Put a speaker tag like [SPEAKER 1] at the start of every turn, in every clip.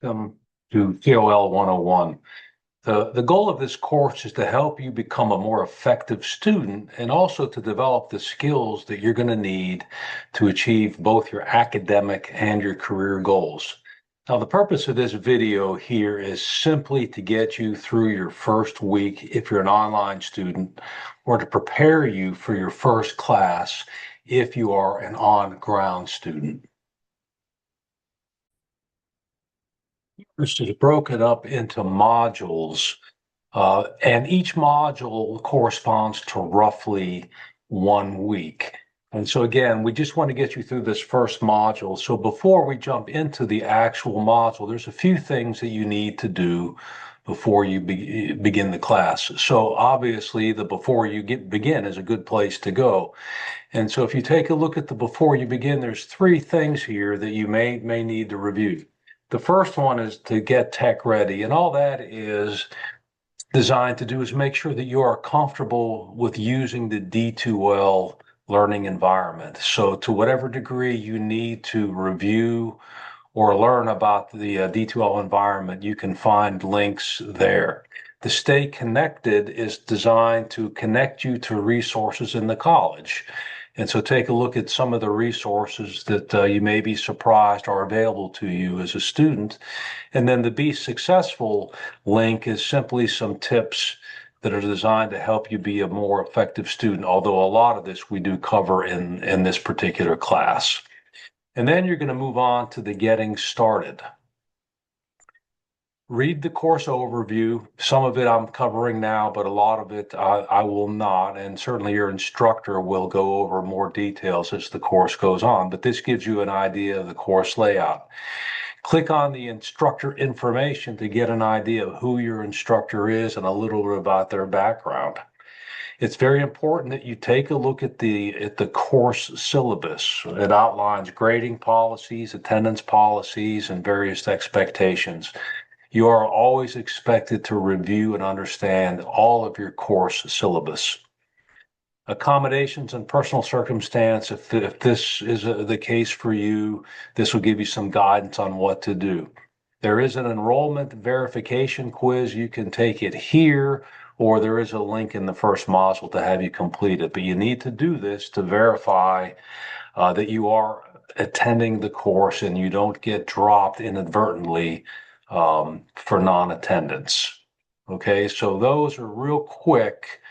[SPEAKER 1] Welcome to COL 101. The goal of this course is to help you become a more effective student and also to develop the skills that you're going to need to achieve both your academic and your career goals. Now, the purpose of this video here is simply to get you through your first week if you're an online student, or to prepare you for your first class if you are an on-ground student. This is broken up into modules, and each module corresponds to roughly 1 week. And so again, we just want to get you through this first module. So before we jump into the actual module, there's a few things that you need to do before you begin the class. So obviously the before you begin is a good place to go. And so if you take a look at the before you begin, there's 3 things here that you may need to review. The first one is to get tech ready, and all that is designed to do is make sure that you are comfortable with using the D2L learning environment. So to whatever degree you need to review or learn about the D2L environment, you can find links there. The Stay Connected is designed to connect you to resources in the college. And so take a look at some of the resources that you may be surprised are available to you as a student. And then the Be Successful link is simply some tips that are designed to help you be a more effective student, although a lot of this we do cover in this particular class. And then you're going to move on to the Getting Started. Read the course overview. Some of it I'm covering now, but a lot of it I will not. And certainly your instructor will go over more details as the course goes on. But this gives you an idea of the course layout. Click on the instructor information to get an idea of who your instructor is and a little bit about their background. It's very important that you take a look at the course syllabus. It outlines grading policies, attendance policies, and various expectations. You are always expected to review and understand all of your course syllabus. Accommodations and personal circumstance, if this is the case for you, this will give you some guidance on what to do. There is an enrollment verification quiz. You can take it here, or there is a link in the first module to have you complete it. But you need to do this to verify that you are attending the course and you don't get dropped inadvertently for non-attendance. Okay, so those are real quick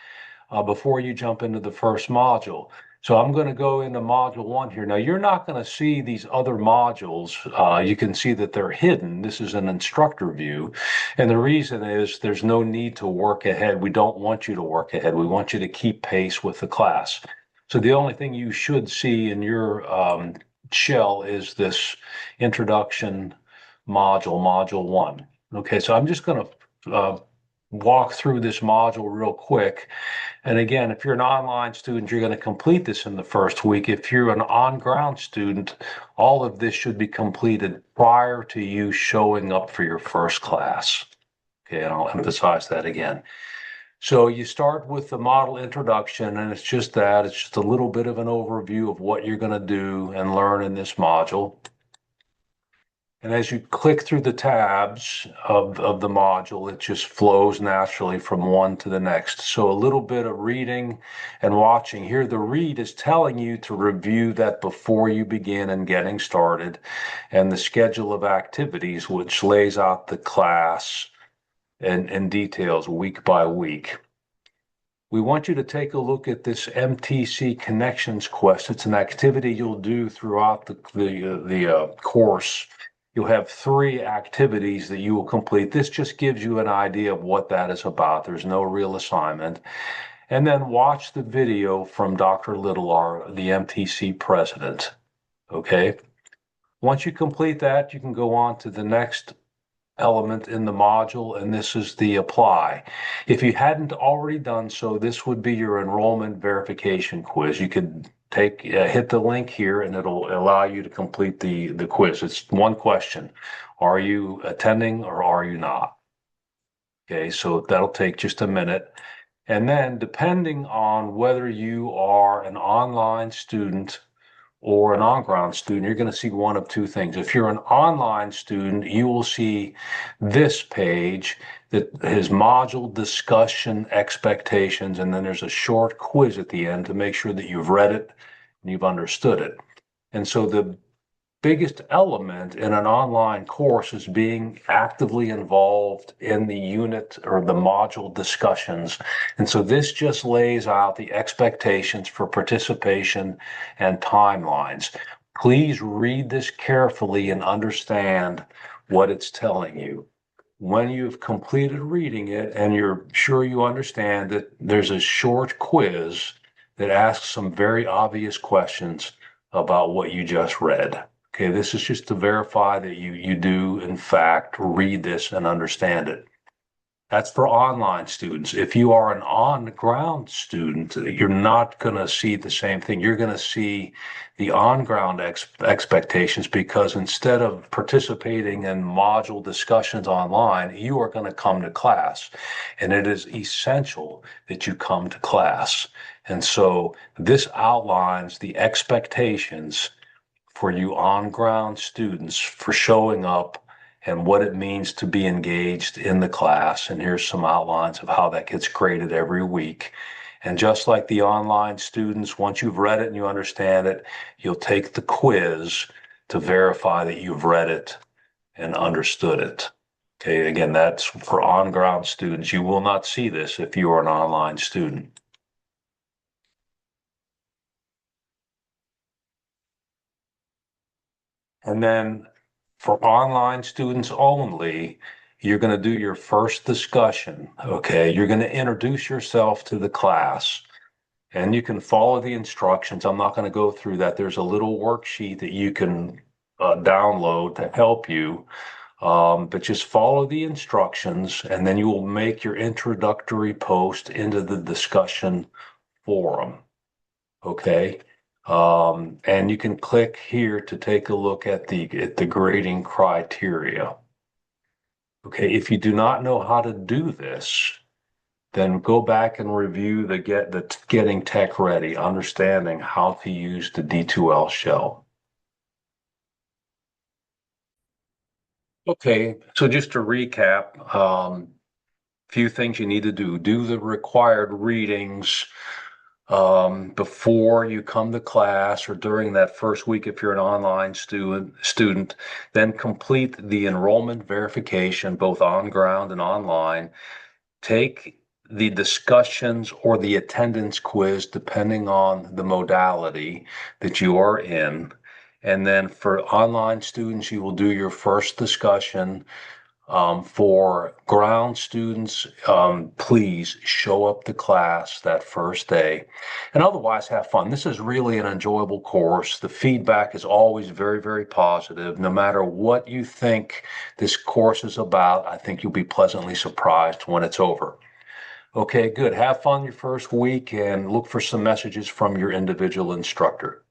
[SPEAKER 1] before you jump into the first module. So I'm going to go into module 1 here. Now, you're not going to see these other modules. You can see that they're hidden. This is an instructor view. And the reason is there's no need to work ahead. We don't want you to work ahead. We want you to keep pace with the class. So the only thing you should see in your shell is this introduction module, module 1. Okay, so I'm just going to walk through this module real quick. And again, if you're an online student, you're going to complete this in the first week. If you're an on-ground student, all of this should be completed prior to you showing up for your first class. Okay, and I'll emphasize that again. So you start with the model introduction, and it's just that. It's just a little bit of an overview of what you're going to do and learn in this module. And as you click through the tabs of the module, it just flows naturally from one to the next. So a little bit of reading and watching. Here, the read is telling you to review that before you begin and getting started, and the schedule of activities, which lays out the class and details week by week. We want you to take a look at this MTC Connections quest. It's an activity you'll do throughout the course. You'll have 3 activities that you will complete. This just gives you an idea of what that is about. There's no real assignment. And then watch the video from Dr. Little, the MTC president. Okay? Once you complete that, you can go on to the next element in the module, and this is the apply. If you hadn't already done so, this would be your enrollment verification quiz. You could hit the link here and it'll allow you to complete the quiz. It's one question. Are you attending or are you not? Okay, so that'll take just a minute. And then depending on whether you are an online student or an on-ground student, you're going to see one of two things. If you're an online student, you will see this page that has module discussion expectations, and then there's a short quiz at the end to make sure that you've read it and you've understood it. And so the biggest element in an online course is being actively involved in the unit or the module discussions. And so this just lays out the expectations for participation and timelines. Please read this carefully and understand what it's telling you. When you've completed reading it and you're sure you understand it, there's a short quiz that asks some very obvious questions about what you just read. Okay, this is just to verify that you do, in fact, read this and understand it. That's for online students. If you are an on-ground student, you're not going to see the same thing. You're going to see the on-ground expectations because instead of participating in module discussions online, you are going to come to class. And it is essential that you come to class. And so this outlines the expectations for you on-ground students for showing up and what it means to be engaged in the class. And here's some outlines of how that gets graded every week. And just like the online students, once you've read it and you understand it, you'll take the quiz to verify that you've read it and understood it. Okay, again, that's for on-ground students. You will not see this if you are an online student. And then for online students only, you're going to do your first discussion. Okay, you're going to introduce yourself to the class and you can follow the instructions. I'm not going to go through that. There's a little worksheet that you can download to help you. But just follow the instructions and then you will make your introductory post into the discussion forum. Okay. And you can click here to take a look at the grading criteria. Okay, if you do not know how to do this, then go back and review the Getting Tech Ready, understanding how to use the D2L shell. Okay, so just to recap, few things you need to do. Do the required readings before you come to class or during that first week if you're an online student, then complete the enrollment verification both on ground and online. Take the discussions or the attendance quiz depending on the modality that you are in. And then for online students, you will do your first discussion. For ground students, please show up to class that first day and otherwise have fun. This is really an enjoyable course. The feedback is always very, very positive. No matter what you think this course is about, I think you'll be pleasantly surprised when it's over. Okay, good. Have fun your first week and look for some messages from your individual instructor.